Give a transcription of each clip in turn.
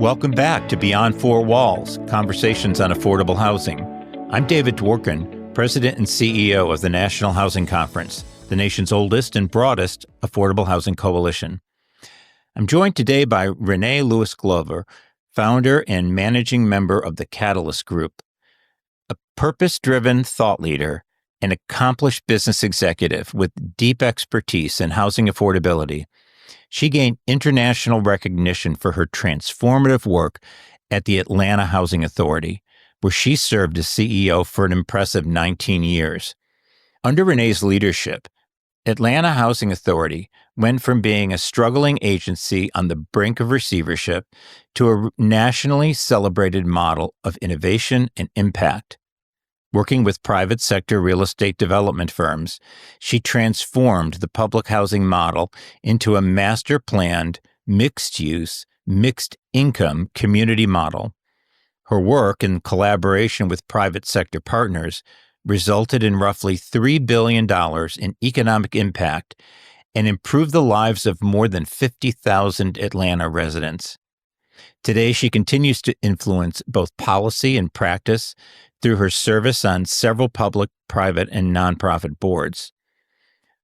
Welcome back to Beyond Four Walls, Conversations on Affordable Housing. I'm David Dworkin, President and CEO of the National Housing Conference, the nation's oldest and broadest affordable housing coalition. I'm joined today by Renee Lewis Glover, founder and managing member of the Catalyst Group, a purpose-driven thought leader and accomplished business executive with deep expertise in housing affordability. She gained international recognition for her transformative work at the Atlanta Housing Authority, where she served as CEO for an impressive 19 years. Under Renee's leadership, Atlanta Housing Authority went from being a struggling agency on the brink of receivership to a nationally celebrated model of innovation and impact. Working with private sector real estate development firms, she transformed the public housing model into a master-planned, mixed-use, mixed-income community model. Her work in collaboration with private sector partners resulted in roughly $3 billion in economic impact and improved the lives of more than 50,000 Atlanta residents. Today, she continues to influence both policy and practice through her service on several public, private, and nonprofit boards.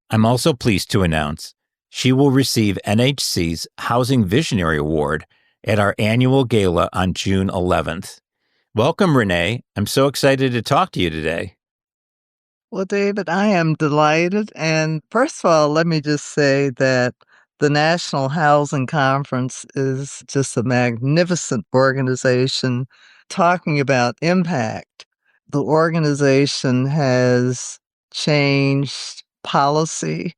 I'm also pleased to announce she will receive NHC's Housing Visionary Award at our annual gala on June 11th. Welcome, Renee. I'm so excited to talk to you today. Well, David, I am delighted. And first of all, let me just say that the National Housing Conference is just a magnificent organization talking about impact. The organization has changed policy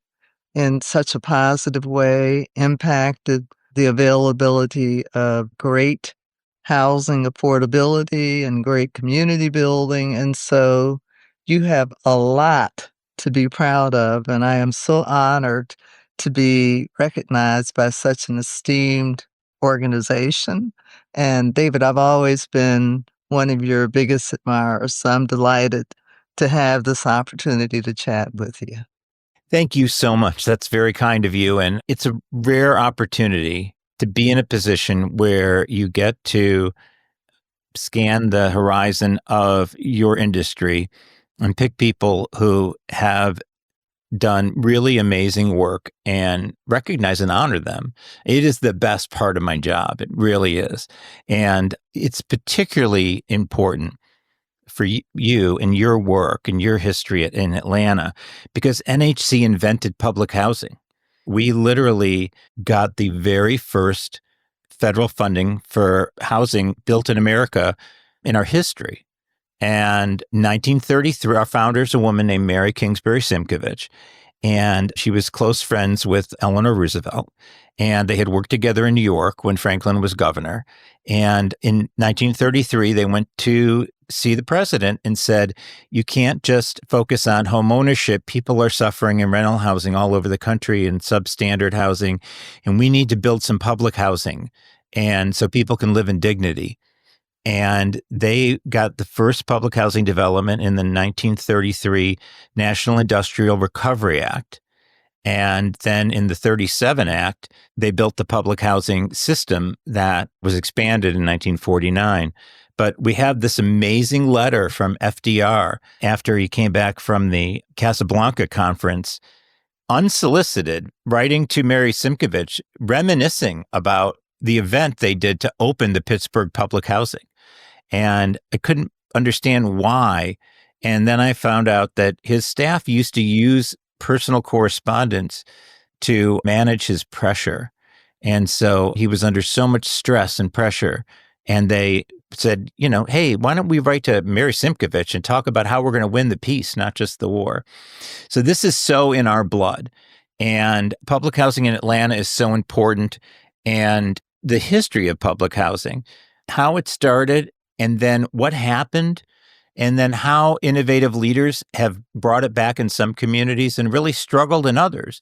in such a positive way, impacted the availability of great housing affordability and great community building. And so you have a lot to be proud of, and I am so honored to be recognized by such an esteemed organization. And David, I've always been one of your biggest admirers, so I'm delighted to have this opportunity to chat with you. Thank you so much. That's very kind of you. And it's a rare opportunity to be in a position where you get to scan the horizon of your industry and pick people who have done really amazing work and recognize and honor them. It is the best part of my job. It really is. And it's particularly important for you and your work and your history in Atlanta because NHC invented public housing. We literally got the very first federal funding for housing built in America in our history. And 1933, our founder is a woman named Mary Kingsbury Simkovich, and she was close friends with Eleanor Roosevelt. And they had worked together in New York when Franklin was governor. And in 1933, they went to see the president and said, you can't just focus on home ownership. People are suffering in rental housing all over the country and substandard housing. And we need to build some public housing. And so people can live in dignity. And they got the first public housing development in the 1933 National Industrial Recovery Act. And then in the 37 Act, they built the public housing system that was expanded in 1949. But we have this amazing letter from FDR after he came back from the Casablanca conference, unsolicited, writing to Mary Simkovich, reminiscing about the event they did to open the Pittsburgh public housing. And I couldn't understand why. And then I found out that his staff used to use personal correspondence to manage his pressure. And so he was under so much stress and pressure. And they said, hey, why don't we write to Mary Simkovich and talk about how we're going to win the peace, not just the war. So this is so in our blood. And public housing in Atlanta is so important. And the history of public housing, how it started, and then what happened, and then how innovative leaders have brought it back in some communities and really struggled in others,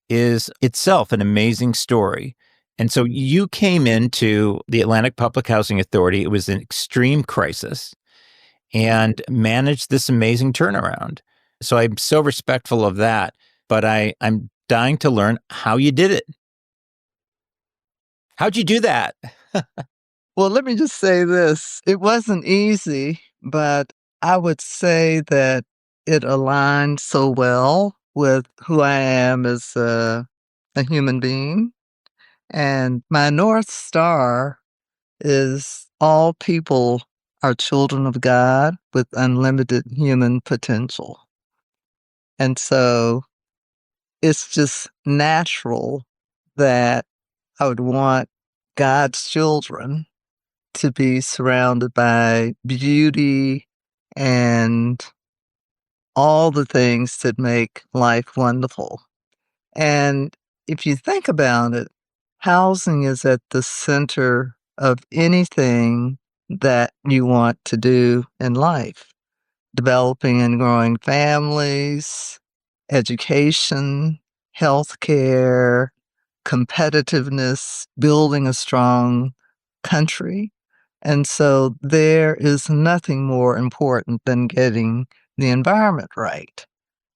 is itself an amazing story. And so you came into the Atlantic Public Housing Authority. It was an extreme crisis and managed this amazing turnaround. So I'm so respectful of that, but I'm dying to learn how you did it. How'd you do that? Well, let me just say this. It wasn't easy, but I would say that it aligned so well with who I am as a human being. And my North Star is all people are children of God with unlimited human potential. And so it's just natural that I would want God's children to be surrounded by beauty and all the things that make life wonderful. And if you think about it, housing is at the center of anything that you want to do in life. Developing and growing families, education, healthcare, competitiveness, building a strong country. And so there is nothing more important than getting the environment right.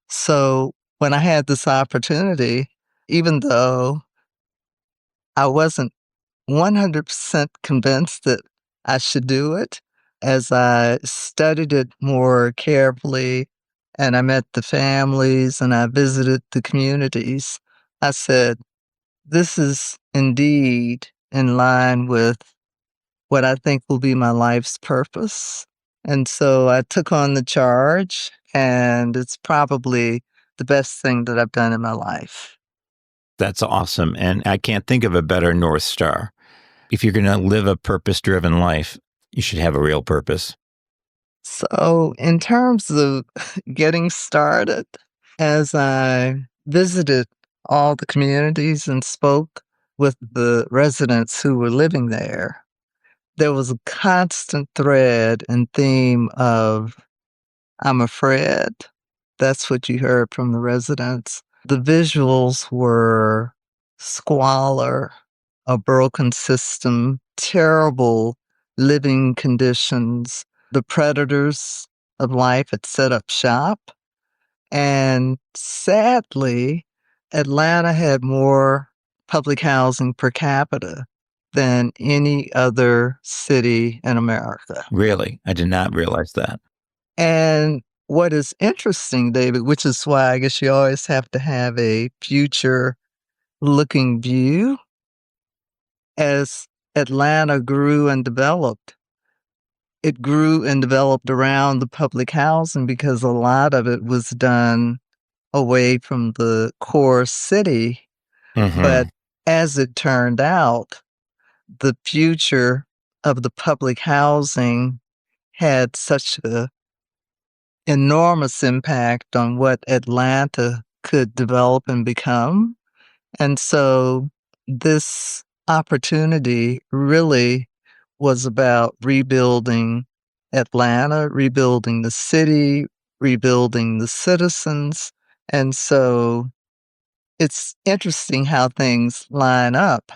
So when I had this opportunity, even though I wasn't 100% convinced that I should do it, as I studied it more carefully and I met the families and I visited the communities, I said, this is indeed in line with what I think will be my life's purpose. And so I took on the charge, and it's probably the best thing that I've done in my life. That's awesome. And I can't think of a better North Star. If you're going to live a purpose driven life, you should have a real purpose. So, in terms of getting started, as I visited all the communities and spoke with the residents who were living there was a constant thread and theme of I'm afraid. That's what you heard from the residents. The visuals were squalor, a broken system, terrible living conditions. The predators of life had set up shop. And sadly, Atlanta had more public housing per capita than any other city in America. Really, I did not realize that. And what is interesting, David, which is why I guess you always have to have a future looking view, as Atlanta grew and developed, it grew and developed around the public housing because a lot of it was done away from the core city. But Hmm. as it turned out, the future of the public housing had such a enormous impact on what Atlanta could develop and become. And so this opportunity really was about rebuilding Atlanta, rebuilding the city, rebuilding the citizens. And so it's interesting how things line up,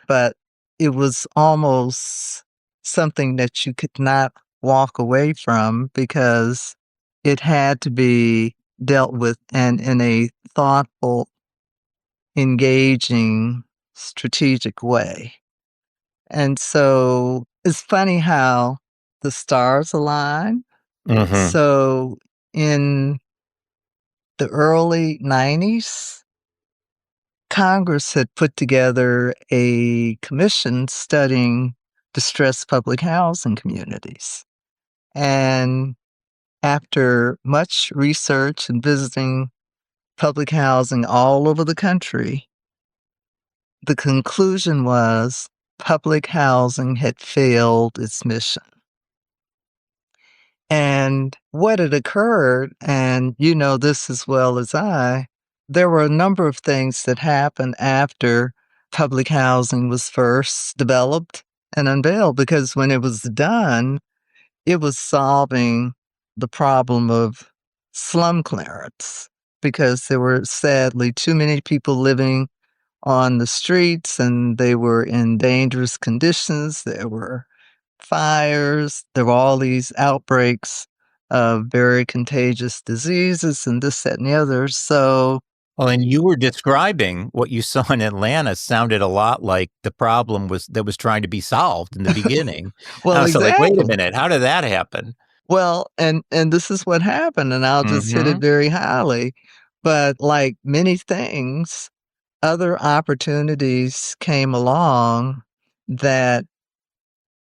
but it was almost something that you could not walk away from because it had to be dealt with and in a thoughtful, engaging, strategic way. And so it's funny how the stars align. Hmm. So in the early 90s, Congress had put together a commission studying distressed public housing communities. And after much research and visiting public housing all over the country, the conclusion was public housing had failed its mission. And what had occurred, and you know this as well as I, there were a number of things that happened after public housing was first developed and unveiled, because when it was done, it was solving the problem of slum clearance, because there were sadly too many people living on the streets and they were in dangerous conditions. There were fires, there were all these outbreaks of very contagious diseases and this, that, and the other. So Well, and you were describing what you saw in Atlanta sounded a lot like the problem was trying to be solved in the beginning. I Well, was like, "Wait a exactly. minute, how did that happen?" Well, and this is what happened, and I'll just hit it Mhm. very highly. But like many things, other opportunities came along that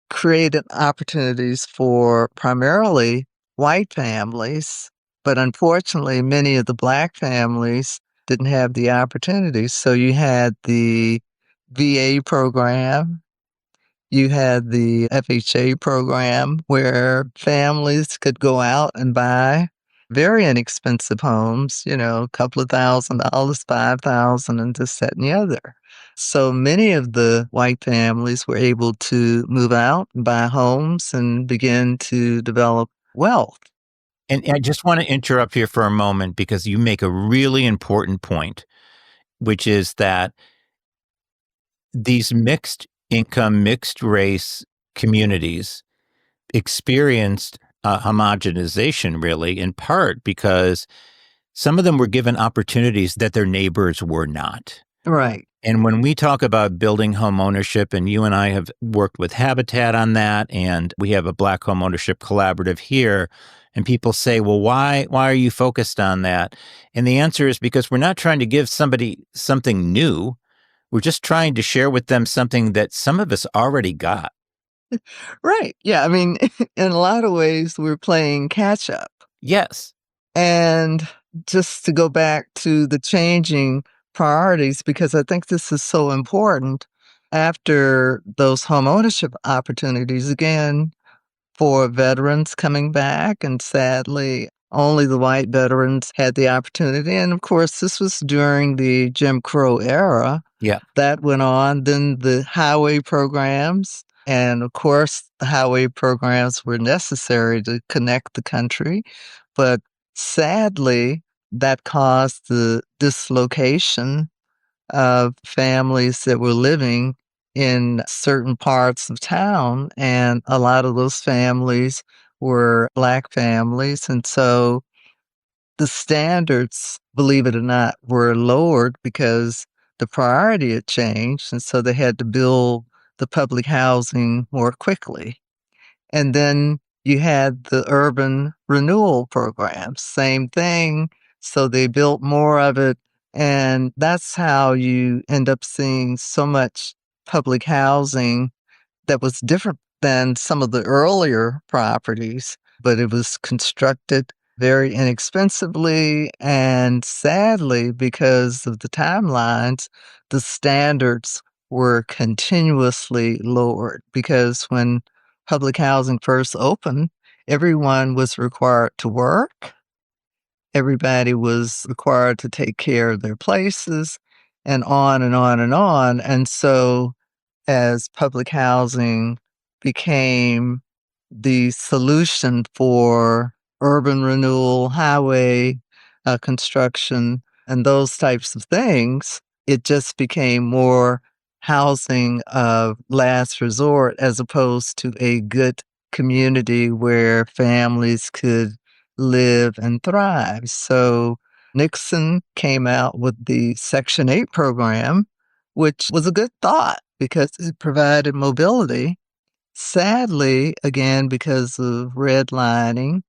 created opportunities for primarily white families, but unfortunately, many of the black families didn't have the opportunities. So you had the VA program, you had the FHA program where families could go out and buy very inexpensive homes, a couple of $1,000s, 5,000 and this, that, and the other. So many of the white families were able to move out and buy homes and begin to develop wealth. And I just wanna interrupt here for a moment because you make a really important point, which is that these mixed income, mixed race communities experienced homogenization really in part because some of them were given opportunities that their neighbors were not. Right. And when we talk about building home ownership, and you and I have worked with Habitat on that, and we have a Black Home Ownership Collaborative here, and people say, well, why are you focused on that? And the answer is because we're not trying to give somebody something new. We're just trying to share with them something that some of us already got. Right. Yeah. I mean, in a lot of ways, we're playing catch up. Yes. And just to go back to the changing priorities, because I think this is so important after those homeownership opportunities, again, for veterans coming back, and sadly, only the white veterans had the opportunity. And of course, this was during the Jim Crow era. Yeah. That went on. Then the highway programs. And of course, the highway programs were necessary to connect the country. But sadly, that caused the dislocation of families that were living in certain parts of town. And a lot of those families were Black families. And so the standards, believe it or not, were lowered because the priority had changed, and so they had to build the public housing more quickly. And then you had the urban renewal programs, same thing. So they built more of it, and that's how you end up seeing so much public housing that was different than some of the earlier properties, but it was constructed very inexpensively. And sadly, because of the timelines, the standards were continuously lowered. Because when public housing first opened, everyone was required to work, everybody was required to take care of their places, and on and on and on. And so as public housing became the solution for urban renewal, highway construction, and those types of things, it just became more housing of last resort as opposed to a good community where families could live and thrive. So Nixon came out with the Section 8 program, which was a good thought because it provided mobility. Sadly, again, because of redlining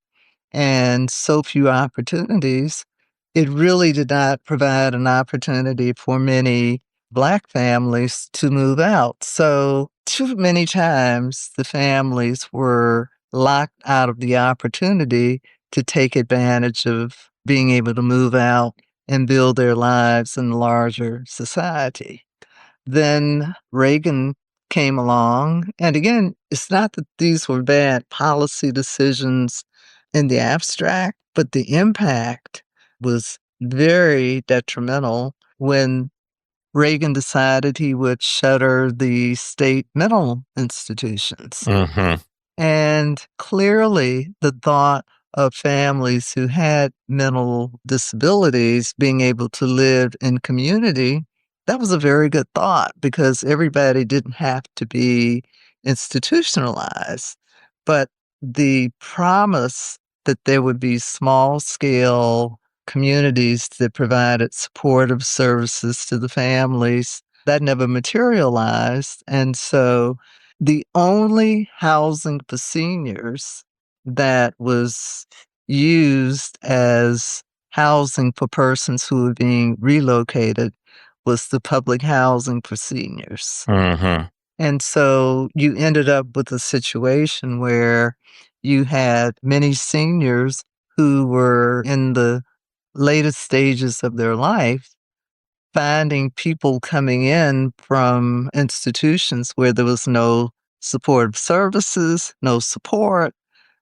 and so few opportunities, it really did not provide an opportunity for many Black families to move out. So, too many times the families were locked out of the opportunity to take advantage of being able to move out and build their lives in larger society. Then Reagan came along. And again, it's not that these were bad policy decisions in the abstract, but the impact was very detrimental when Reagan decided he would shutter the state mental institutions. Mhm. And clearly, the thought of families who had mental disabilities being able to live in community, that was a very good thought because everybody didn't have to be institutionalized. But the promise that there would be small scale communities that provided supportive services to the families. That never materialized. And so the only housing for seniors that was used as housing for persons who were being relocated was the public housing for seniors. Mhm. And so you ended up with a situation where you had many seniors who were in the latest stages of their life finding people coming in from institutions where there was no supportive services, no support,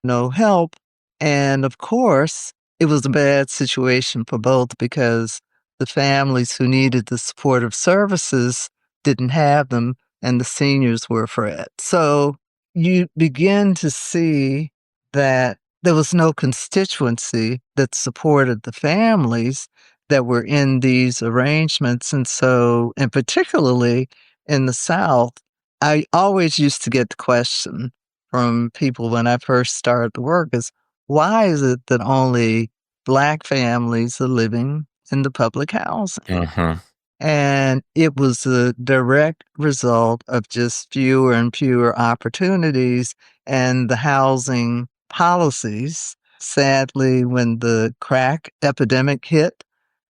no help. And of course, it was a bad situation for both because the families who needed the supportive services didn't have them and the seniors were afraid. So you begin to see that there was no constituency that supported the families that were in these arrangements. And so, and particularly in the South, I always used to get the question from people when I first started the work is why is it that only Black families are living in the public housing? Mhm. And it was a direct result of just fewer and fewer opportunities and the housing policies. Sadly, when the crack epidemic hit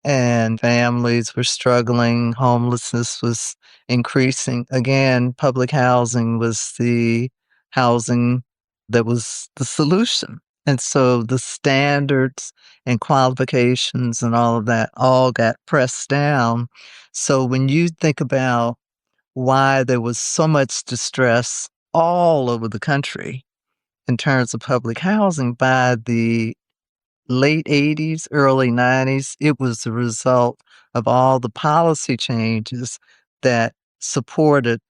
and families were struggling, homelessness was increasing. Again, public housing was the housing that was the solution. And so the standards and qualifications and all of that all got pressed down. So when you think about why there was so much distress all over the country in terms of public housing by the late 80s, early 90s, it was the result of all the policy changes that supported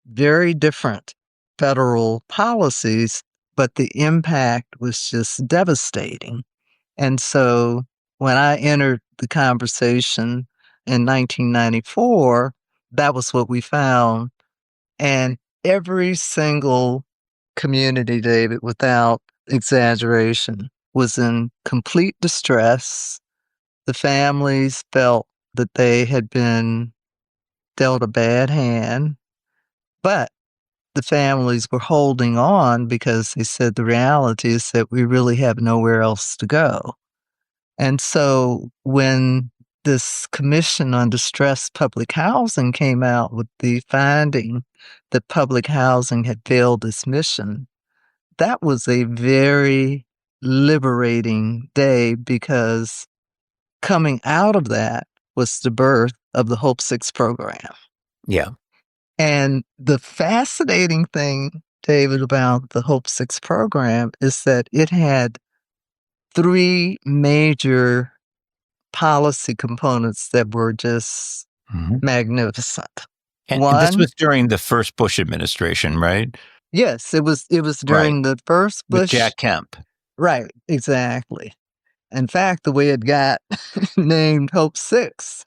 very different federal policies, but the impact was just devastating. And so when I entered the conversation in 1994, that was what we found. And every single community, David, without exaggeration, was in complete distress. The families felt that they had been dealt a bad hand, but the families were holding on because they said the reality is that we really have nowhere else to go. And so when this Commission on Distressed Public Housing came out with the finding that public housing had failed its mission, that was a very liberating day because coming out of that was the birth of the Hope 6 program. Yeah. And the fascinating thing, David, about the Hope 6 program is that it had three major policy components that were just Mhm. magnificent. And this One, was during the first Bush administration, right? yes, it was Right. during the first With Bush. Jack Kemp. Right, exactly. In fact, the way it got named Hope 6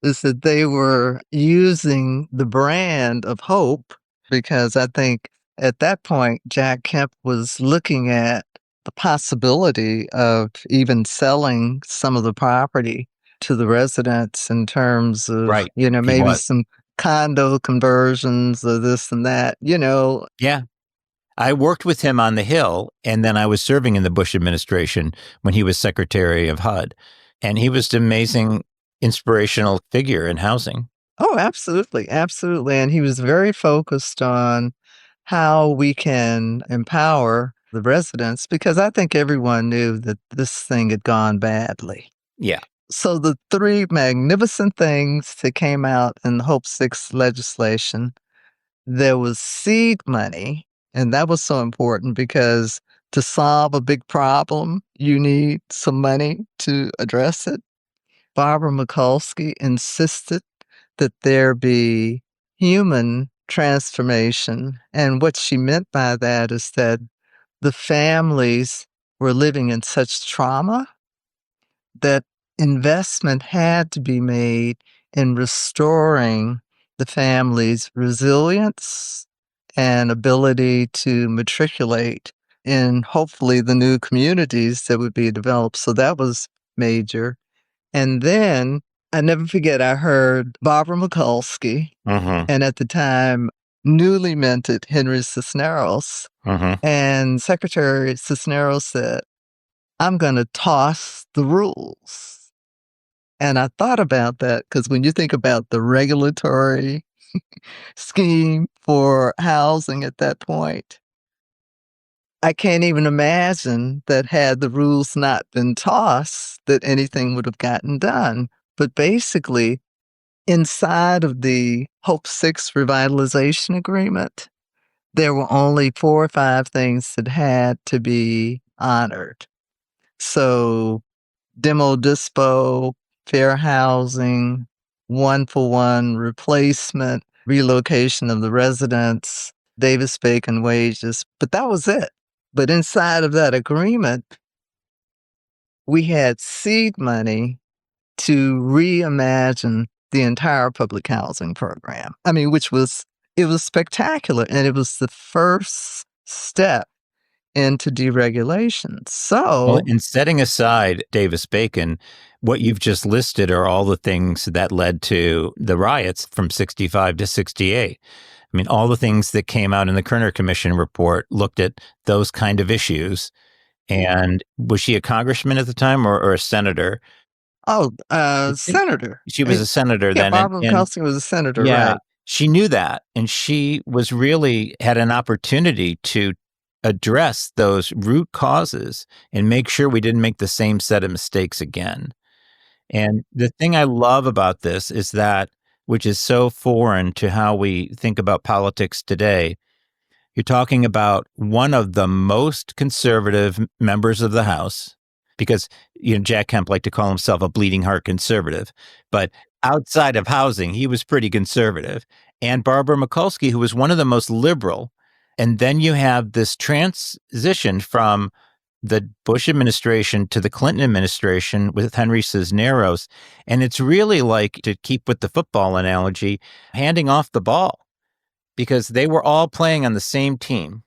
is that they were using the brand of hope because I think at that point, Jack Kemp was looking at the possibility of even selling some of the property to the residents in terms of, Right. He maybe was. some condo conversions or this and that. Yeah. I worked with him on the Hill, and then I was serving in the Bush administration when he was Secretary of HUD. And he was an amazing, inspirational figure in housing. Oh, absolutely, absolutely, and he was very focused on how we can empower the residents because I think everyone knew that this thing had gone badly. Yeah. So the three magnificent things that came out in the Hope 6 legislation, there was seed money, and that was so important because to solve a big problem, you need some money to address it. Barbara Mikulski insisted that there be human transformation. And what she meant by that is that the families were living in such trauma that investment had to be made in restoring the family's resilience and ability to matriculate in hopefully the new communities that would be developed. So that was major. And then I never forget, I heard Barbara Mikulski, Mm-hmm. and at the time, newly minted Henry Cisneros. Mm-hmm. And Secretary Cisneros said, I'm going to toss the rules. And I thought about that because when you think about the regulatory scheme for housing at that point, I can't even imagine that had the rules not been tossed, that anything would have gotten done. But basically, inside of the Hope 6 revitalization agreement, there were only 4 or 5 things that had to be honored. So, demo dispo, fair housing, one-for-one replacement, relocation of the residents, Davis-Bacon wages, but that was it. But inside of that agreement, we had seed money to reimagine the entire public housing program. I mean, it was spectacular, and it was the first step into deregulation. Well, So in setting aside Davis Bacon, what you've just listed are all the things that led to the riots from 65 to 68. I mean, all the things that came out in the Kerner Commission report looked at those kind of issues. And was she a congressman at the time or a senator? I think senator. she was a senator Yeah, then. Barbara And Mikulski was a senator, yeah, right. she knew that. And she was really had an opportunity to address those root causes and make sure we didn't make the same set of mistakes again. And the thing I love about this is that, which is so foreign to how we think about politics today, you're talking about one of the most conservative members of the House, because Jack Kemp liked to call himself a bleeding heart conservative, but outside of housing, he was pretty conservative. And Barbara Mikulski, who was one of the most liberal. And then you have this transition from the Bush administration to the Clinton administration with Henry Cisneros. And it's really like, to keep with the football analogy, handing off the ball because they were all playing on the same team.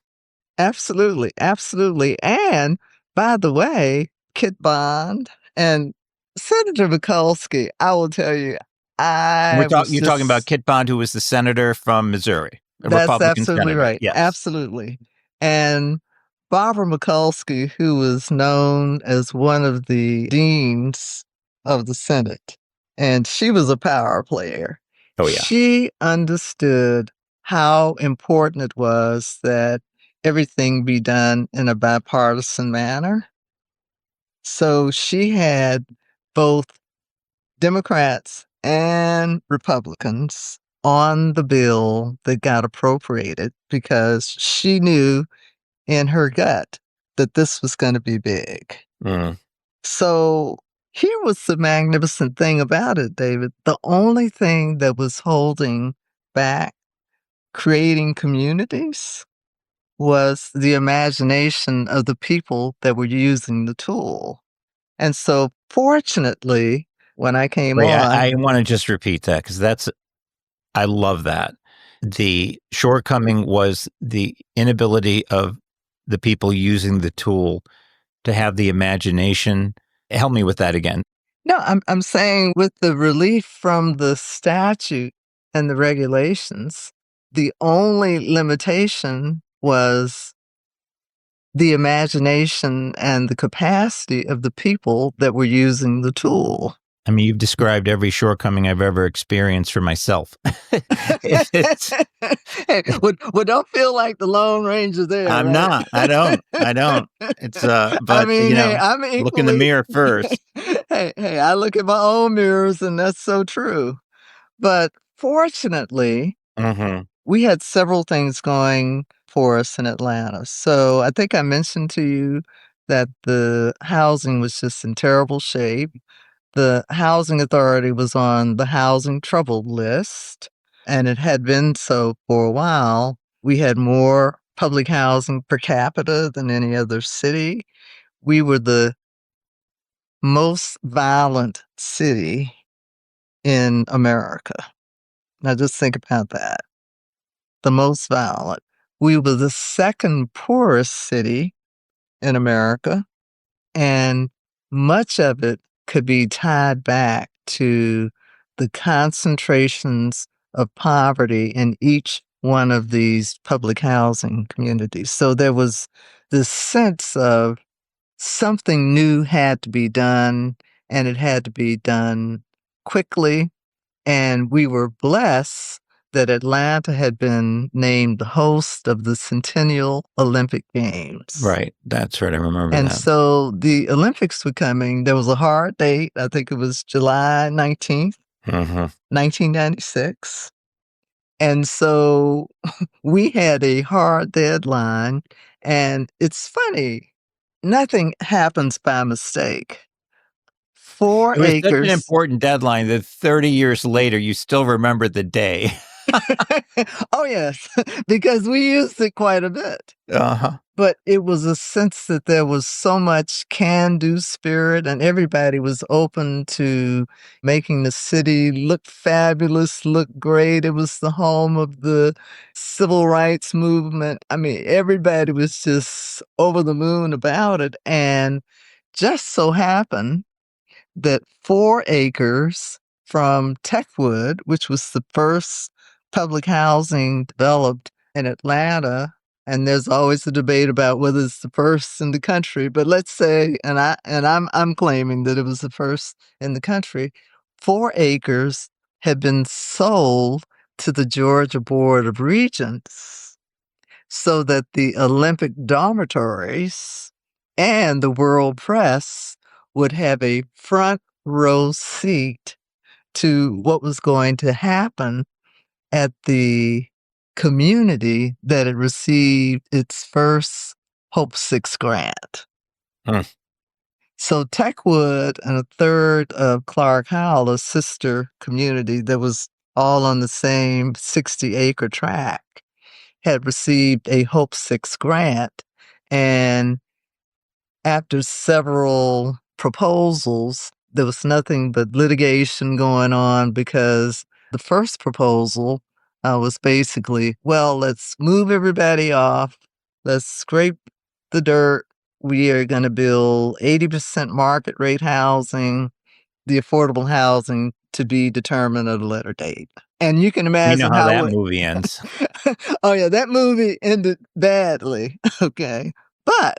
Absolutely, absolutely, and by the way, Kit Bond and Senator Mikulski, I will tell you, And I was you're talking about just Kit Bond, who was the senator from Missouri, a that's Republican absolutely senator. right, Yes. absolutely, and Barbara Mikulski, who was known as one of the deans of the Senate, and she was a power player. Oh, yeah. She understood how important it was that everything be done in a bipartisan manner. So she had both Democrats and Republicans on the bill that got appropriated because she knew in her gut that this was going to be big. Mm. So here was the magnificent thing about it, David. The only thing that was holding back creating communities was the imagination of the people that were using the tool. And so, fortunately, when I came Wait, on, I want to just repeat that because I love that. The shortcoming was the inability of the people using the tool to have the imagination. Help me with that again. no, I'm saying with the relief from the statute and the regulations, the only limitation was the imagination and the capacity of the people that were using the tool. I mean, you've described every shortcoming I've ever experienced for myself. It's, Well, don't feel like the Lone Ranger there, I'm right? not. I don't. I don't. It's I but mean, hey, I'm look in the equally mirror first. hey, I look at my own mirrors, and that's so true. But fortunately, Hmm. we had several things going for us in Atlanta. So I think I mentioned to you that the housing was just in terrible shape. The housing authority was on the housing trouble list, and it had been so for a while. We had more public housing per capita than any other city. We were the most violent city in America. Now just think about that. The most violent. We were the second poorest city in America, and much of it could be tied back to the concentrations of poverty in each one of these public housing communities. So there was this sense of something new had to be done, and it had to be done quickly. And we were blessed that Atlanta had been named the host of the Centennial Olympic Games. Right. That's right. I remember And that. so the Olympics were coming. There was a hard date. I think it was July 19th, Hmm. 1996. And so we had a hard deadline. And it's funny, nothing happens by mistake. 4 It was such an acres. important deadline that 30 years later, you still remember the day. Oh, yes, because we used it quite a bit. Uh-huh. But it was a sense that there was so much can-do spirit, and everybody was open to making the city look fabulous, look great. It was the home of the civil rights movement. I mean, everybody was just over the moon about it, and just so happened that 4 acres from Techwood, which was the first public housing developed in Atlanta, and there's always a debate about whether it's the first in the country, but let's say, I'm claiming that it was the first in the country. 4 acres had been sold to the Georgia Board of Regents so that the Olympic dormitories and the world press would have a front row seat to what was going to happen at the community that had received its first Hope 6 grant. Hmm. So Techwood and a third of Clark Howell, a sister community that was all on the same 60-acre tract, had received a Hope 6 grant. And after several proposals, there was nothing but litigation going on because the first proposal was basically, well, let's move everybody off, let's scrape the dirt. We are going to build 80% market rate housing, the affordable housing to be determined at a later date. And you can We know imagine how how that it. movie ends. Oh, yeah, that movie ended badly. Okay. But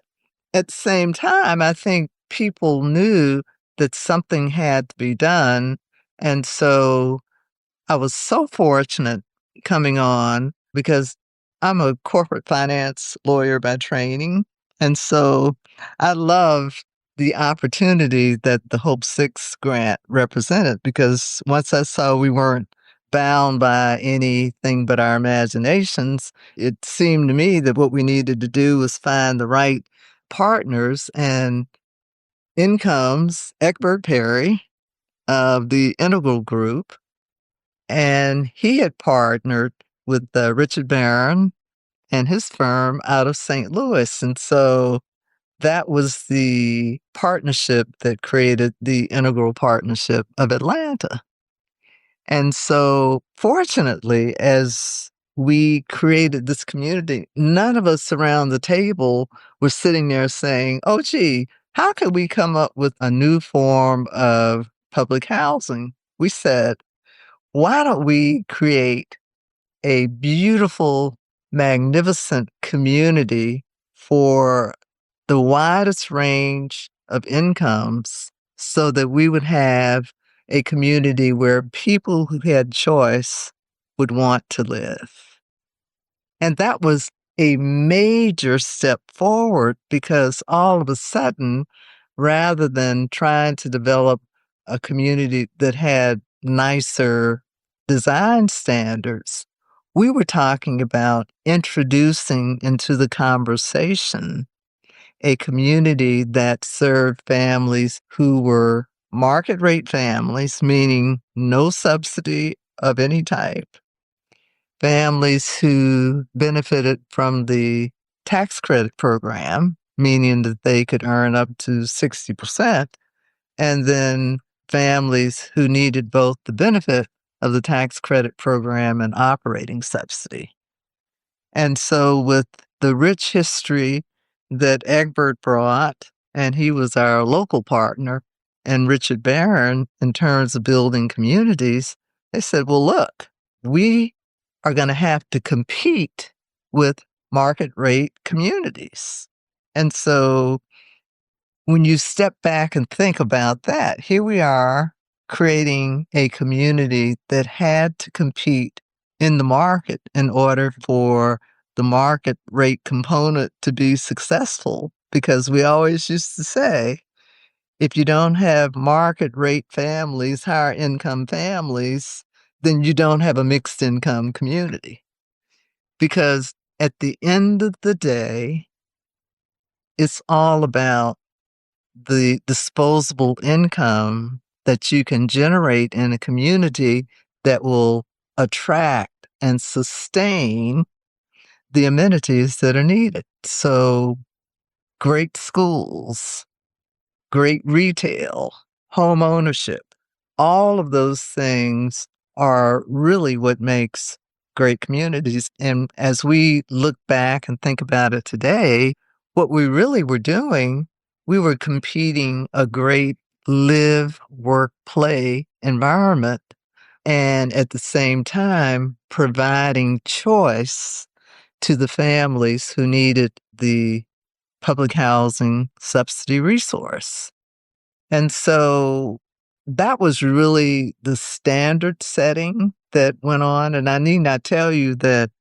at the same time, I think people knew that something had to be done. And so I was so fortunate coming on because I'm a corporate finance lawyer by training. And so I love the opportunity that the Hope 6 grant represented because once I saw we weren't bound by anything but our imaginations, it seemed to me that what we needed to do was find the right partners and incomes. Egbert Perry of the Integral Group, and he had partnered with Richard Barron and his firm out of St. Louis. And so that was the partnership that created the Integral Partnership of Atlanta. And so, fortunately, as we created this community, none of us around the table were sitting there saying, oh, gee, how could we come up with a new form of public housing? We said, why don't we create a beautiful, magnificent community for the widest range of incomes so that we would have a community where people who had choice would want to live. And that was a major step forward because all of a sudden, rather than trying to develop a community that had nicer design standards, we were talking about introducing into the conversation a community that served families who were market rate families, meaning no subsidy of any type, families who benefited from the tax credit program, meaning that they could earn up to 60%, and then families who needed both the benefit of the tax credit program and operating subsidy. And so, with the rich history that Egbert brought, and he was our local partner, and Richard Barron in terms of building communities, they said, well, look, we are going to have to compete with market rate communities. And so when you step back and think about that, here we are creating a community that had to compete in the market in order for the market rate component to be successful. Because we always used to say, if you don't have market rate families, higher income families, then you don't have a mixed income community. Because at the end of the day, it's all about the disposable income that you can generate in a community that will attract and sustain the amenities that are needed. So, great schools, great retail, home ownership, all of those things are really what makes great communities. And as we look back and think about it today, what we really were doing, we were competing a great live, work, play environment, and at the same time providing choice to the families who needed the public housing subsidy resource. And so that was really the standard setting that went on. And I need not tell you that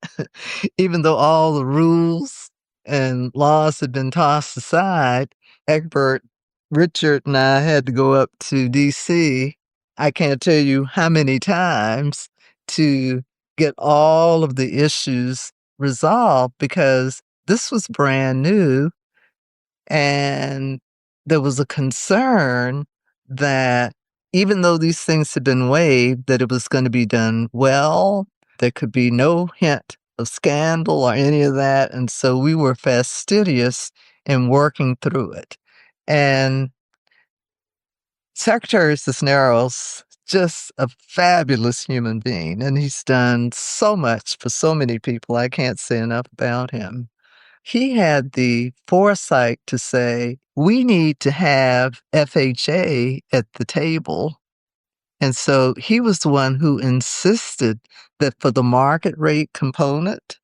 even though all the rules and laws had been tossed aside, Egbert, Richard, and I had to go up to DC. I can't tell you how many times to get all of the issues resolved because this was brand new. And there was a concern that even though these things had been waived, that it was going to be done well. There could be no hint of scandal or any of that. And so we were fastidious in working through it. And Secretary Cisneros, just a fabulous human being. And he's done so much for so many people. I can't say enough about him. He had the foresight to say, we need to have FHA at the table. And so he was the one who insisted that for the market rate component,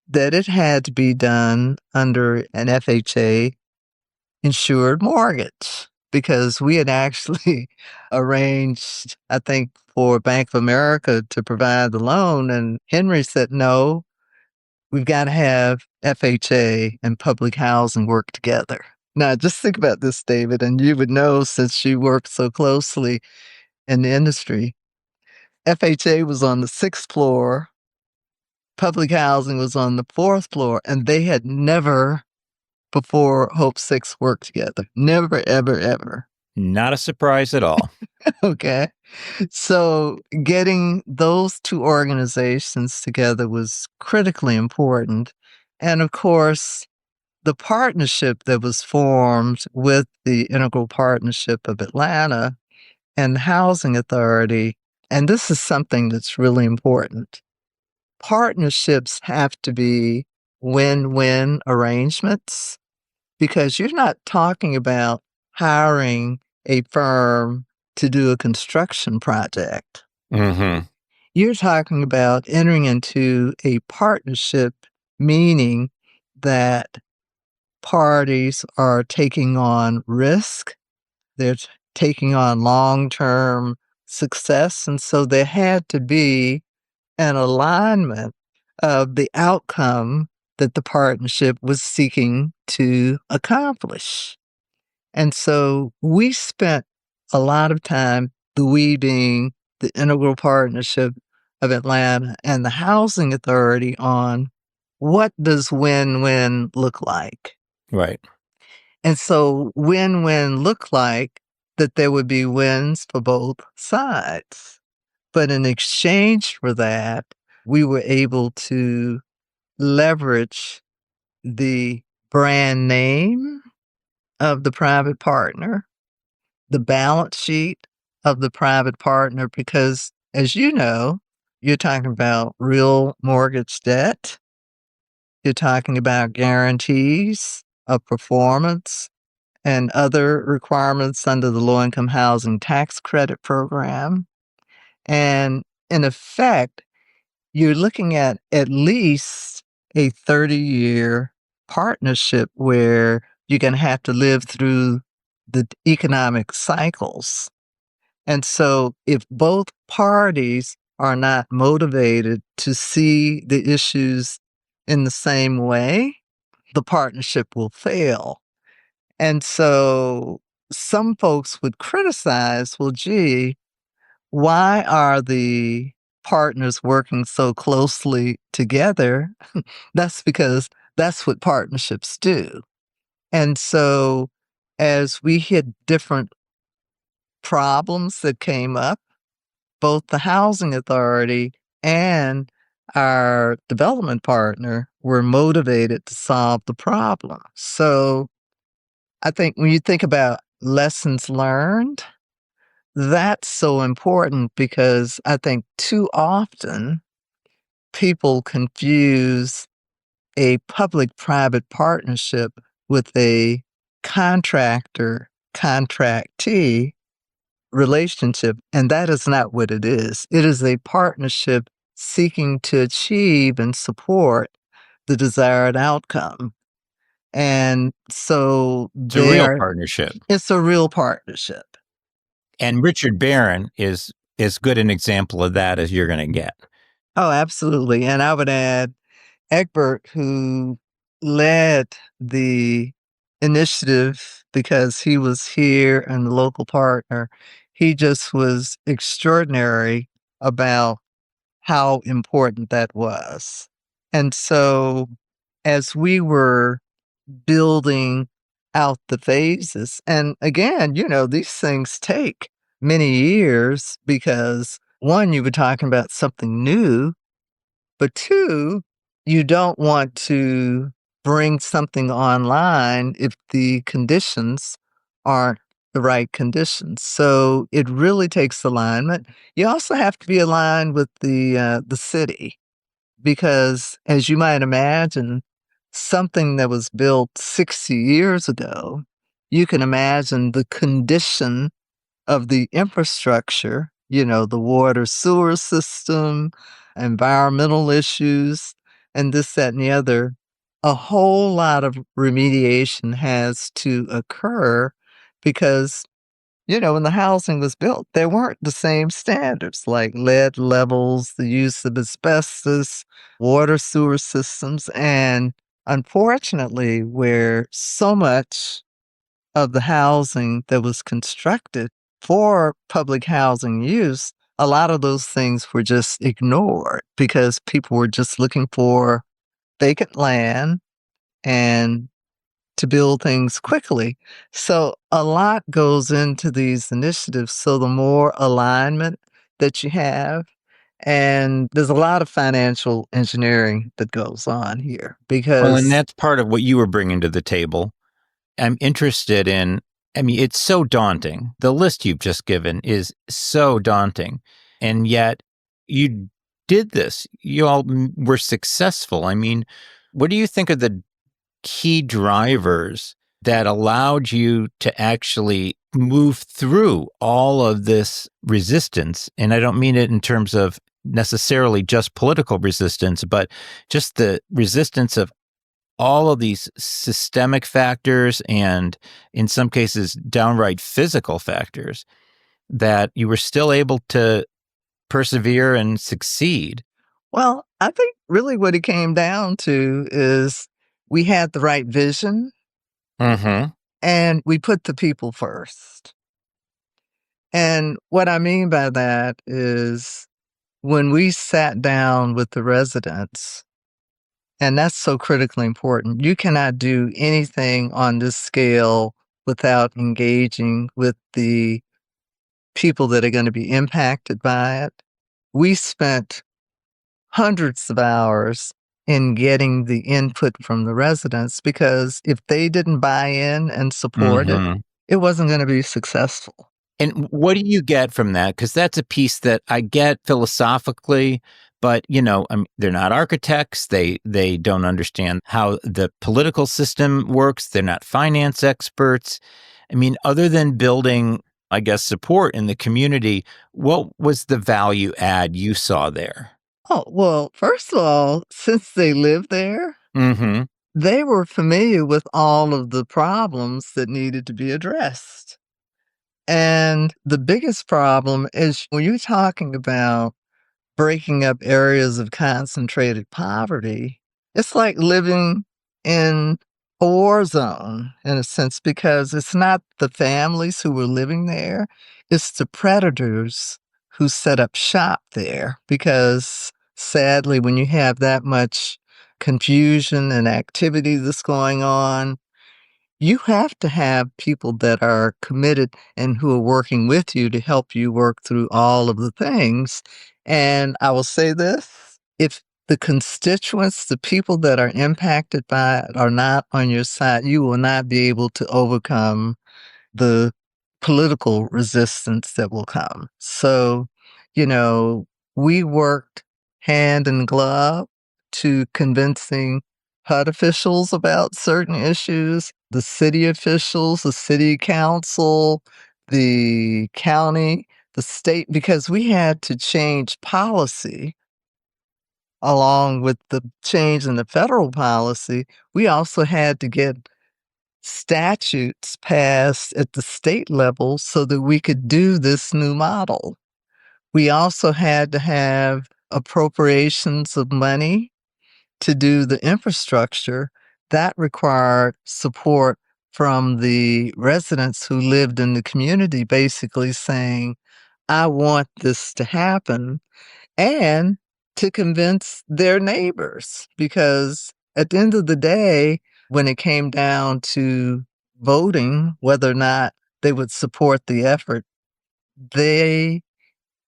that it had to be done under an FHA insured mortgage because we had actually arranged, I think, for Bank of America to provide the loan. And Henry said, no, we've got to have FHA and public housing work together. Now, just think about this, David, and you would know since you work so closely in the industry. FHA was on the 6th floor, public housing was on the 4th floor, and they had never before Hope 6 worked together. Never, ever, ever. Not a surprise at all. Okay. So getting those two organizations together was critically important. And of course, the partnership that was formed with the Integral Partnership of Atlanta and the Housing Authority, and this is something that's really important. Partnerships have to be win-win arrangements because you're not talking about hiring a firm to do a construction project. Mm-hmm. You're talking about entering into a partnership, meaning that parties are taking on risk, they're taking on long-term success, and so there had to be an alignment of the outcome that the partnership was seeking to accomplish. And so we spent a lot of time, the we being the Integral Partnership of Atlanta and the Housing Authority, on what does win-win look like? Right. And so win-win looked like that there would be wins for both sides. But in exchange for that, we were able to leverage the brand name of the private partner, the balance sheet of the private partner, because as you know, you're talking about real mortgage debt. You're talking about guarantees of performance and other requirements under the Low Income Housing Tax Credit Program. And in effect, you're looking at least a 30-year partnership where you're gonna have to live through the economic cycles. And so if both parties are not motivated to see the issues in the same way, the partnership will fail. And so some folks would criticize, well, gee, why are the partners working so closely together? That's because that's what partnerships do. And so as we hit different problems that came up, both the housing authority and our development partner were motivated to solve the problem. So I think when you think about lessons learned, that's so important because I think too often people confuse a public private partnership with a contractor contractee relationship, and that is not what it is. It is a partnership seeking to achieve and support the desired outcome. And so It's a they real are partnership. it's a real partnership. And Richard Barron is as good an example of that as you're going to get. Oh, absolutely. And I would add Egbert, who led the initiative because he was here and the local partner, he just was extraordinary about how important that was. And so as we were building out the phases, and again, these things take many years because one, you were talking about something new, but two, you don't want to bring something online if the conditions aren't the right conditions. So it really takes alignment. You also have to be aligned with the city because, as you might imagine, something that was built 60 years ago, you can imagine the condition of the infrastructure, the water sewer system, environmental issues, and this, that, and the other. A whole lot of remediation has to occur because, when the housing was built, there weren't the same standards like lead levels, the use of asbestos, water sewer systems. And unfortunately, where so much of the housing that was constructed for public housing use, a lot of those things were just ignored because people were just looking for vacant land and to build things quickly. So a lot goes into these initiatives. So the more alignment that you have, and there's a lot of financial engineering that goes on here Well, and because that's part of what you were bringing to the table. I'm interested in, I mean, it's so daunting. The list you've just given is so daunting. And yet you did this. You all were successful. I mean, what do you think are the key drivers that allowed you to actually move through all of this resistance? And I don't mean it in terms of necessarily just political resistance, but just the resistance of all of these systemic factors and in some cases downright physical factors that you were still able to persevere and succeed. well, I think really what it came down to is we had the right vision Mm-hmm. and we put the people first. And what I mean by that is when we sat down with the residents, and that's so critically important, you cannot do anything on this scale without engaging with the people that are going to be impacted by it. We spent hundreds of hours in getting the input from the residents because if they didn't buy in and support it, Mm-hmm. it wasn't going to be successful. And what do you get from that? Because that's a piece that I get philosophically, but they're not architects. They don't understand how the political system works. They're not finance experts. I mean, other than building, I guess, support in the community, what was the value add you saw there? Oh, well, first of all, since they live there, Mm-hmm. they were familiar with all of the problems that needed to be addressed. And the biggest problem is when you're talking about breaking up areas of concentrated poverty, it's like living in a war zone in a sense because it's not the families who were living there, it's the predators who set up shop there. Because sadly, when you have that much confusion and activity that's going on, you have to have people that are committed and who are working with you to help you work through all of the things. And I will say this, if the constituents, the people that are impacted by it are not on your side, you will not be able to overcome the political resistance that will come. So, you know, we worked hand in glove to convincing HUD officials about certain issues, the city officials, the city council, the county, the state, because we had to change policy along with the change in the federal policy. We also had to get statutes passed at the state level so that we could do this new model. We also had to have appropriations of money to do the infrastructure. That required support from the residents who lived in the community, basically saying, I want this to happen, and to convince their neighbors. Because at the end of the day, when it came down to voting whether or not they would support the effort, they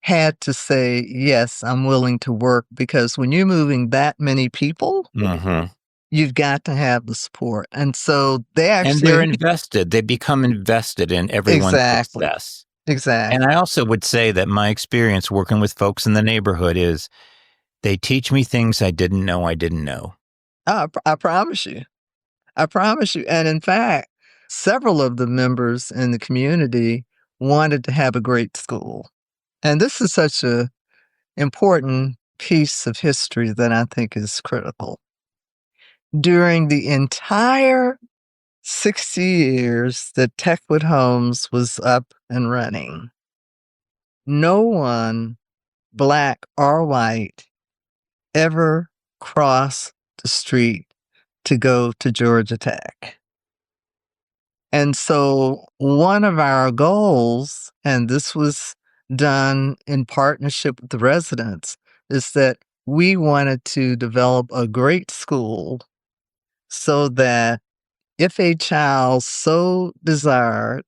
had to say, yes, I'm willing to work. Because when you're moving that many people, Mm-hmm. you've got to have the support. And so they And they're actually, invested. They become invested in everyone's exactly, success. And I exactly. also would say that my experience working with folks in the neighborhood is they teach me things I didn't know I didn't know. I promise you. I promise you. And in fact, several of the members in the community wanted to have a great school. And this is such a important piece of history that I think is critical. During the entire 60 years that Techwood Homes was up and running, no one, black or white, ever crossed the street to go to Georgia Tech. And so one of our goals, and this was done in partnership with the residents, is that we wanted to develop a great school so that if a child so desired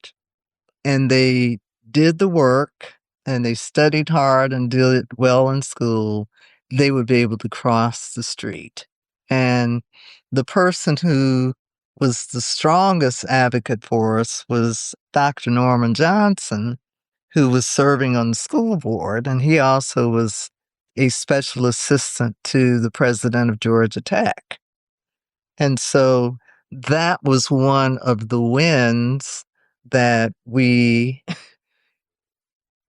and they did the work and they studied hard and did it well in school, they would be able to cross the street. And the person who was the strongest advocate for us was Dr. Norman Johnson, who was serving on the school board. And he also was a special assistant to the president of Georgia Tech. And so that was one of the wins that we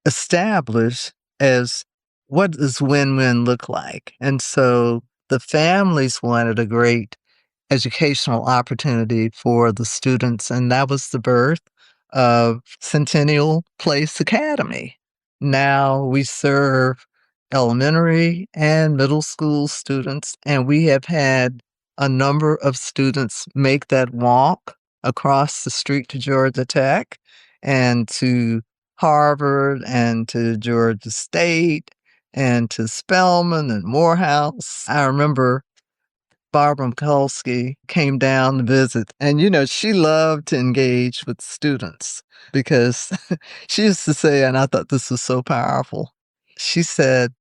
establish as what does win-win look like? And so the families wanted a great educational opportunity for the students, and that was the birth of Centennial Place Academy. Now we serve elementary and middle school students, and we have had a number of students make that walk across the street to Georgia Tech and to Harvard and to Georgia State and to Spelman and Morehouse. I remember Barbara Mikulski came down to visit, and she loved to engage with students because she used to say, and I thought this was so powerful. She said,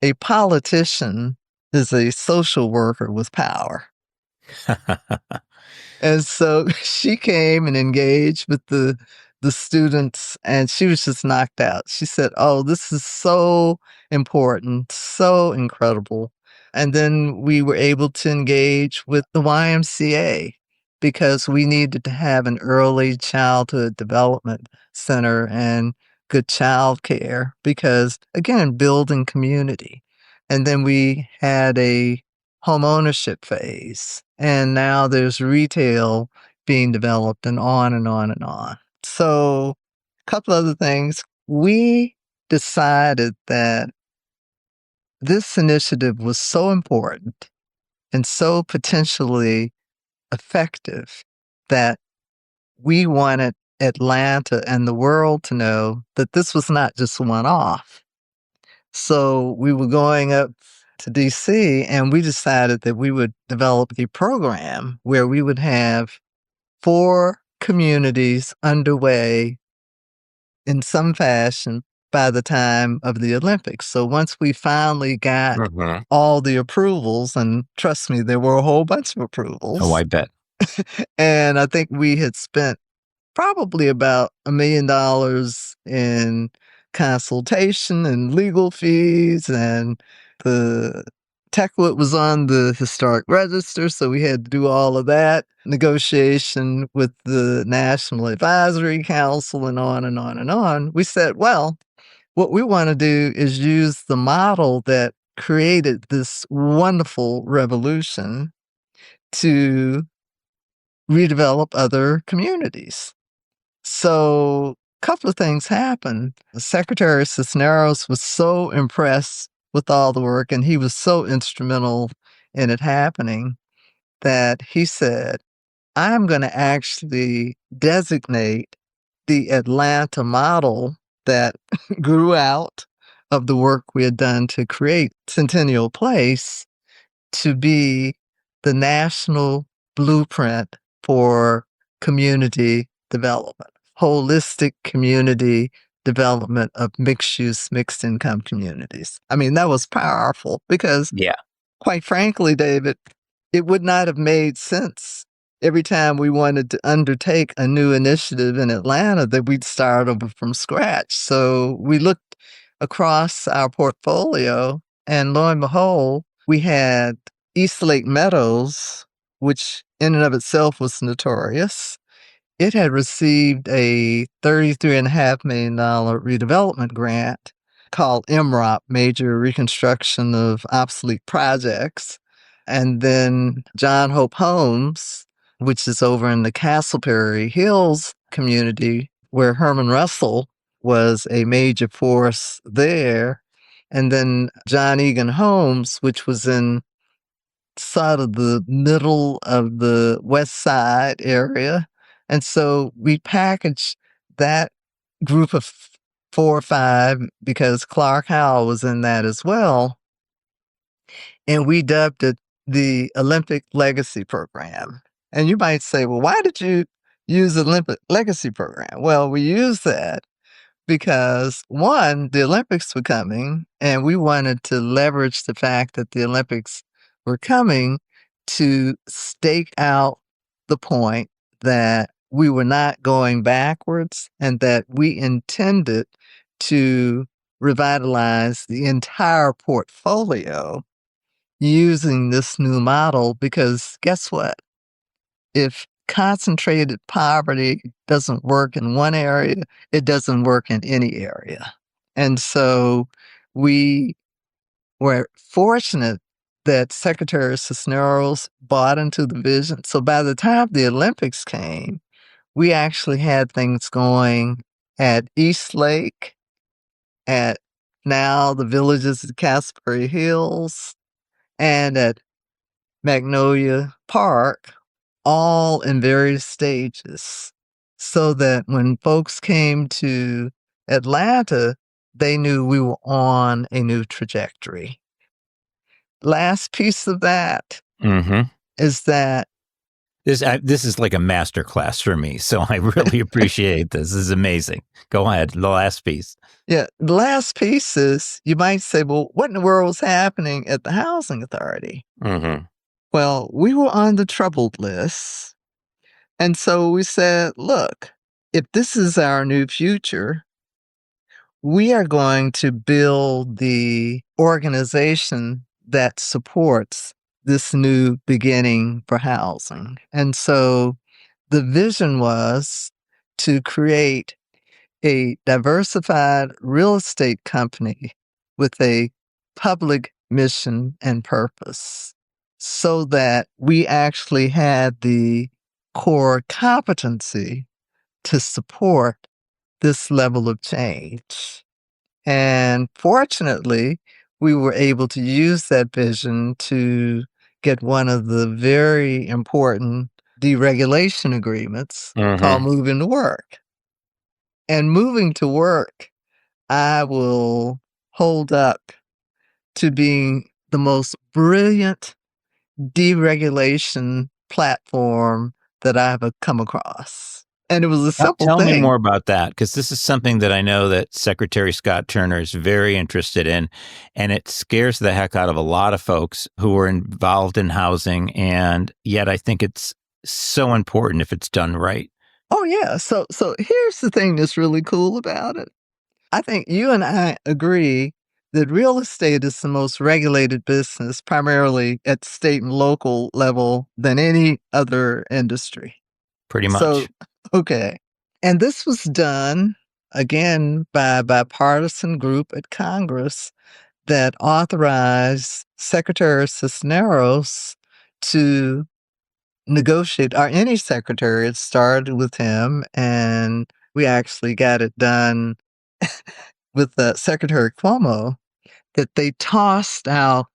a politician is a social worker with power. And so she came and engaged with the the students, and she was just knocked out. She said, "Oh, this is so important, so incredible." And then we were able to engage with the YMCA because we needed to have an early childhood development center and good childcare because, again, building community. And then we had a home ownership phase, and now there's retail being developed and on and on and on. So, a couple other things. We decided that this initiative was so important and so potentially effective that we wanted Atlanta and the world to know that this was not just one off. So we were going up to DC and we decided that we would develop a program where we would have 4 communities underway in some fashion by the time of the Olympics. So once we finally got Mhm. all the approvals, and trust me, there were a whole bunch of Oh, approvals, I bet. and I think we had spent probably about $1 million in consultation and legal fees, and the Techwood was on the historic register, so we had to do all of that negotiation with the National Advisory Council and on and on and on. We said, well, what we want to do is use the model that created this wonderful revolution to redevelop other communities. So, a couple of things happened. Secretary Cisneros was so impressed with all the work, and he was so instrumental in it happening that he said, I'm going to actually designate the Atlanta model that grew out of the work we had done to create Centennial Place to be the national blueprint for community development, holistic community development of mixed use, mixed income communities. I mean, that was powerful because, Yeah. quite frankly, David, it would not have made sense every time we wanted to undertake a new initiative in Atlanta that we'd start over from scratch. So we looked across our portfolio, and lo and behold, we had East Lake Meadows, which in and of itself was notorious. It had received a $33.5 million redevelopment grant called MROP, Major Reconstruction of Obsolete Projects. And then John Hope Homes, which is over in the Castleberry Hills community, where Herman Russell was a major force there. And then John Egan Homes, which was in sort of the middle of the West Side area. And so we packaged that group of 4 or 5 because Clark Howell was in that as well, and we dubbed it the Olympic Legacy Program. And you might say, "Well, why did you use Olympic Legacy Program?" Well, we used that because, 1, the Olympics were coming, and we wanted to leverage the fact that the Olympics were coming to stake out the point that we were not going backwards and that we intended to revitalize the entire portfolio using this new model because guess what? If concentrated poverty doesn't work in one area, it doesn't work in any area. And so we were fortunate that Secretary Cisneros bought into the vision. So by the time the Olympics came, we actually had things going at East Lake, at now the villages at Casper Hills, and at Magnolia Park, all in various stages, so that when folks came to Atlanta, they knew we were on a new trajectory. Last piece of that Mhm. is that, This is like a master class for me, so I really appreciate this. This is amazing. Go ahead, the last piece. yeah, the last piece is you might say, well, what in the world was happening at the Housing Authority? Mhm. Well, we were on the troubled list. And so we said, look, if this is our new future, we are going to build the organization that supports this new beginning for housing. And so the vision was to create a diversified real estate company with a public mission and purpose so that we actually had the core competency to support this level of change. And fortunately, we were able to use that vision to get one of the very important deregulation agreements called Hmm. Moving to Work. And moving to work, I will hold up to being the most brilliant deregulation platform that I've come across. And it was a simple Tell me more thing. about that, because this is something that I know that Secretary Scott Turner is very interested in, and it scares the heck out of a lot of folks who are involved in housing, and yet I think it's so important if it's done right. Oh yeah. So here's the thing that's really cool about it. I think you and I agree that real estate is the most regulated business, primarily at state and local level, than any other industry. Pretty So, much. okay. And this was done again by a bipartisan group at Congress that authorized Secretary Cisneros to negotiate, or any secretary. It started with him, and we actually got it done with Secretary Cuomo, that they tossed out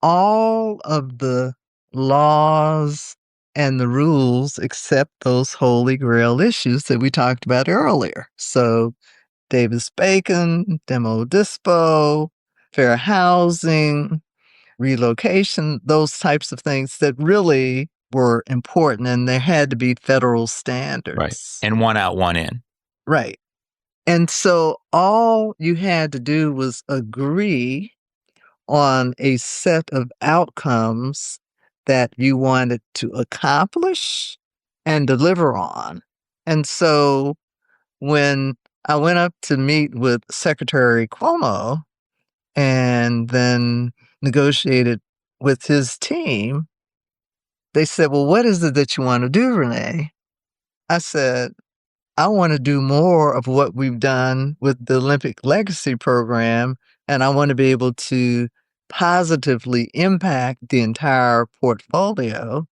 all of the laws and the rules except those holy grail issues that we talked about earlier. So Davis Bacon, demo dispo, fair housing, relocation, those types of things that really were important, and there had to be federal Right. standards. And one out, one in. Right. And so all you had to do was agree on a set of outcomes that you wanted to accomplish and deliver on. And so when I went up to meet with Secretary Cuomo and then negotiated with his team, they said, "Well, what is it that you want to do, Renee?" I said, "I want to do more of what we've done with the Olympic Legacy Program, and I want to be able to positively impact the entire portfolio.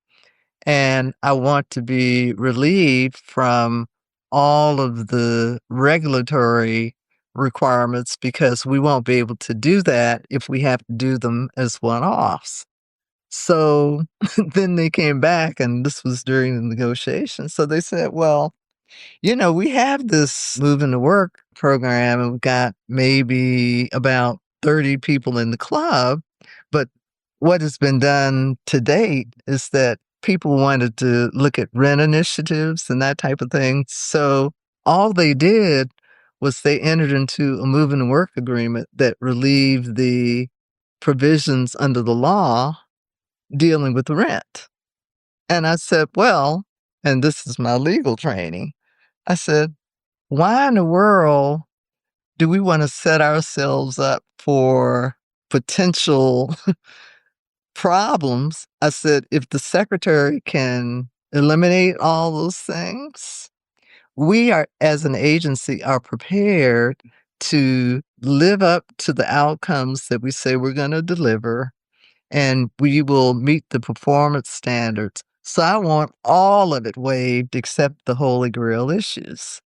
And I want to be relieved from all of the regulatory requirements because we won't be able to do that if we have to do them as one offs." So then they came back, and this was during the negotiation. So they said, "Well, we have this Moving to Work program, and we've got maybe about 30 people in the club. But what has been done to date is that people wanted to look at rent initiatives and that type of thing. So all they did was they entered into a Moving to Work agreement that relieved the provisions under the law dealing with rent." And I said, "Well," and this is my legal training, I said, "Why in the world do we wanna set ourselves up for potential problems?" I said, "If the secretary can eliminate all those things, we are, as an agency, are prepared to live up to the outcomes that we say we're gonna deliver, and we will meet the performance standards. So I want all of it waived except the holy grail issues."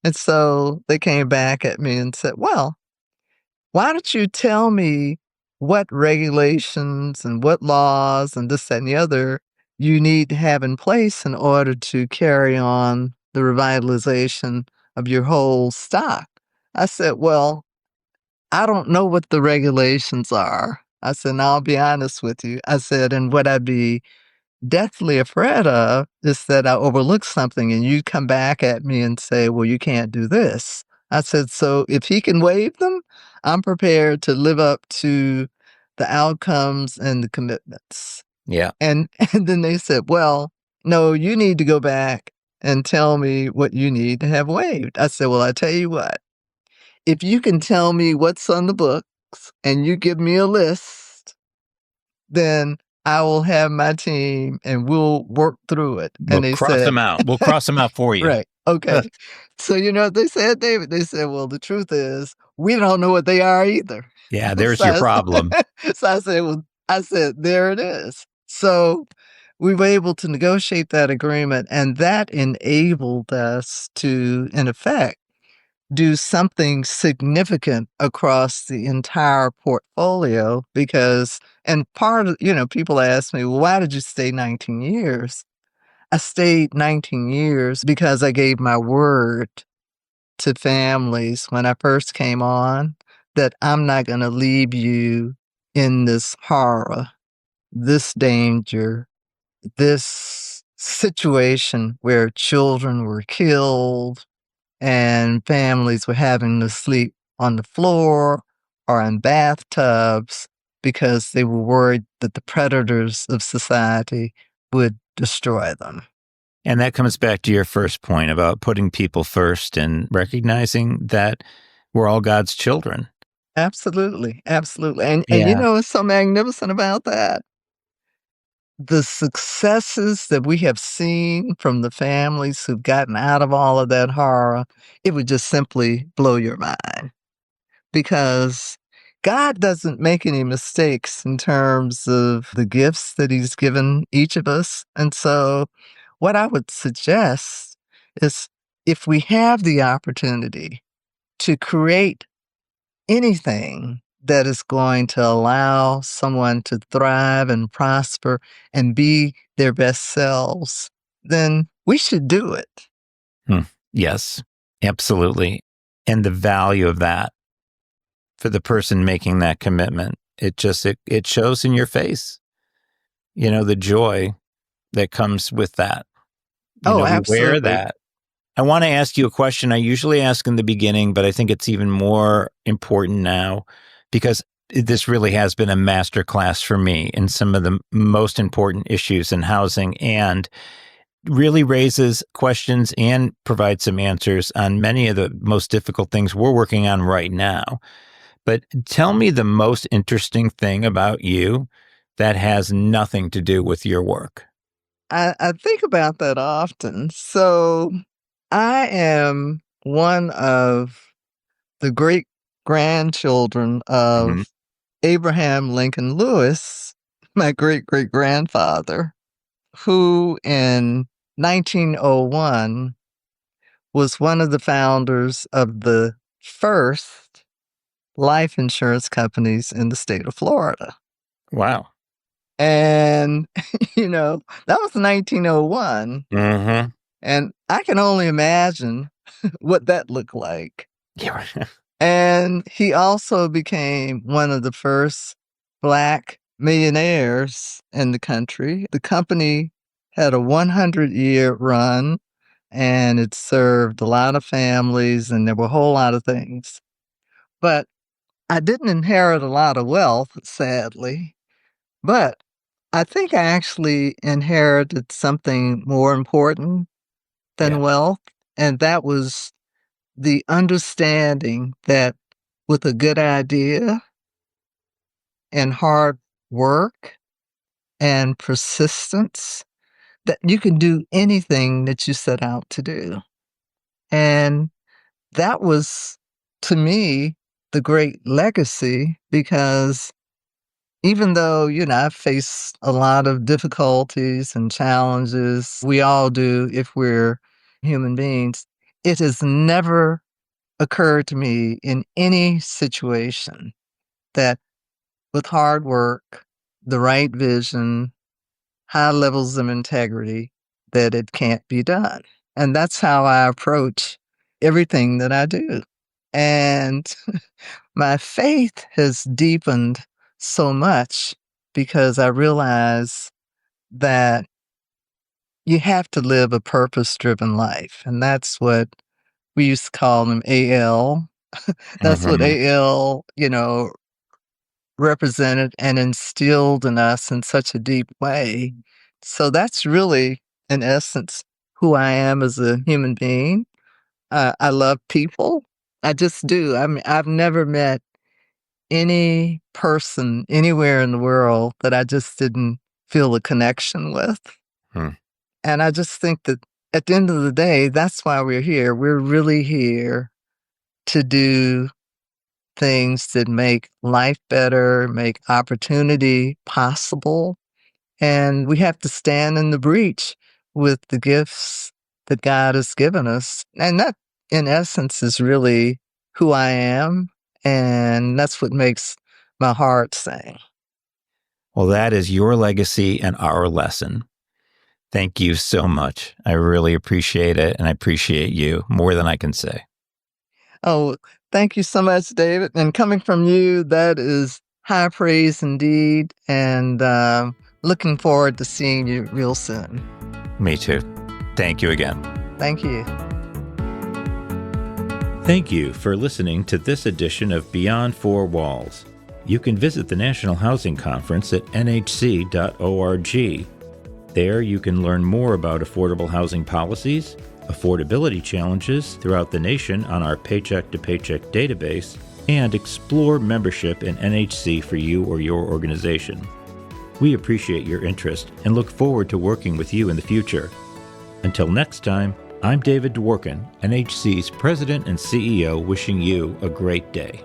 And so they came back at me and said, "Well, why don't you tell me what regulations and what laws and this, that, and the other you need to have in place in order to carry on the revitalization of your whole stock?" I said, "Well, I don't know what the regulations are." I said, "And I'll be honest with you." I said, "And what I'd be deathly afraid of is that I overlook something and you come back at me and say, 'Well, you can't do this.'" I said, "So if he can waive them, I'm prepared to live up to the outcomes and the commitments." Yeah. And and then they said, "Well, no, you need to go back and tell me what you need to have waived. I said, "Well, I tell you what, if you can tell me what's on the books and you give me a list, then I will have my team and we'll work through it." And We'll they cross said, them out. We'll cross them out for you. "Right, okay." So you know what they said, David? They said, "Well, the truth is, we don't know what they are either." Yeah, there's So your I problem. so I said, "Well," I said, "There it is." So we were able to negotiate that agreement, and that enabled us to, in effect, do something significant across the entire portfolio because and part of people ask me, "Well, why did you stay 19 years?" I stayed 19 years because I gave my word to families when I first came on that I'm not gonna leave you in this horror, this danger, this situation where children were killed and families were having to sleep on the floor or in bathtubs because they were worried that the predators of society would destroy them. And that comes back to your first point about putting people first and recognizing that we're all God's children. Absolutely, absolutely, and Yeah. what's so magnificent about that? The successes that we have seen from the families who've gotten out of all of that horror, it would just simply blow your mind because God doesn't make any mistakes in terms of the gifts that He's given each of us, and so what I would suggest is if we have the opportunity to create anything that is going to allow someone to thrive and prosper and be their best selves, then we should do it. Hmm. Yes, absolutely. And the value of that for the person making that commitment, it shows in your face, the joy that comes with that. Oh, We wear absolutely. that. I want to ask you a question I usually ask in the beginning, but I think it's even more important now because this really has been a masterclass for me in some of the most important issues in housing and really raises questions and provides some answers on many of the most difficult things we're working on right now. But tell me the most interesting thing about you that has nothing to do with your work. I think about that often. So I am one of the great grandchildren Mhm. of Abraham Lincoln Lewis, my great great grandfather, who in 1901 was one of the founders of the first life insurance companies in the state of Florida. Wow. And, that was 1901. Hmm. And I can only imagine what that looked like. Yeah. And he also became one of the first Black millionaires in the country. The company had a 100-year run and it served a lot of families and there were a whole lot of things. But I didn't inherit a lot of wealth, sadly, but I think I actually inherited something more important Yeah. than wealth, and that was the understanding that with a good idea and hard work and persistence, that you can do anything that you set out to do. And that was, to me, the great legacy because even though, I've faced a lot of difficulties and challenges, we all do if we're human beings, it has never occurred to me in any situation that with hard work, the right vision, high levels of integrity, that it can't be done. And that's how I approach everything that I do. And my faith has deepened so much because I realize that you have to live a purpose driven life. And that's what we used to call them AL. That's what Hmm. AL, represented and instilled in us in such a deep way. So that's really, in essence, who I am as a human being. I love people. I just do. I mean, I've never met any person anywhere in the world that I just didn't feel a connection with. Hmm. And I just think that at the end of the day, that's why we're here. We're really here to do things that make life better, make opportunity possible. And we have to stand in the breach with the gifts that God has given us. And that, in essence, is really who I am. And that's what makes my heart sing. Well, that is your legacy and our lesson. Thank you so much. I really appreciate it, and I appreciate you more than I can say. Oh, thank you so much, David. And coming from you, that is high praise indeed. And looking forward to seeing you real soon. Me too. Thank you again. Thank you. Thank you for listening to this edition of Beyond Four Walls. You can visit the National Housing Conference at nhc.org. There you can learn more about affordable housing policies, affordability challenges throughout the nation on our Paycheck to Paycheck database, and explore membership in NHC for you or your organization. We appreciate your interest and look forward to working with you in the future. Until next time, I'm David Dworkin, NHC's President and CEO, wishing you a great day.